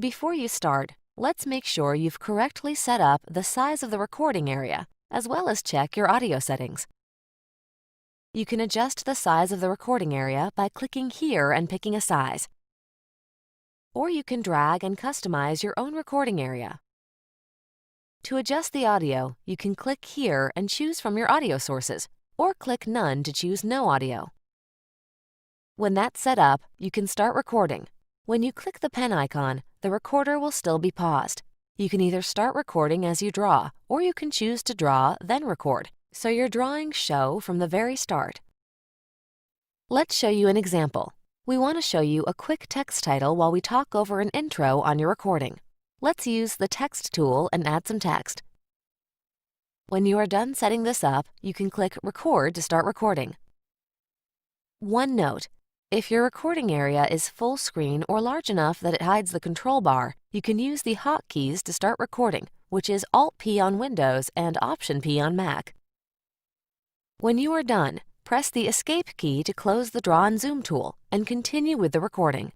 Before you start, let's make sure you've correctly set up the size of the recording area, as well as check your audio settings. You can adjust the size of the recording area by clicking here and picking a size. Or you can drag and customize your own recording area. To adjust the audio, you can click here and choose from your audio sources, or click None to choose no audio. When that's set up, you can start recording. When you click the pen icon, the recorder will still be paused. You can either start recording as you draw, or you can choose to draw, then record, so your drawings show from the very start. Let's show you an example. We want to show you a quick text title while we talk over an intro on your recording. Let's use the text tool and add some text. When you are done setting this up, you can click Record to start recording. One note: if your recording area is full screen or large enough that it hides the control bar, you can use the hotkeys to start recording, which is Alt-P on Windows and Option-P on Mac. When you are done, press the Escape key to close the Draw and Zoom tool and continue with the recording.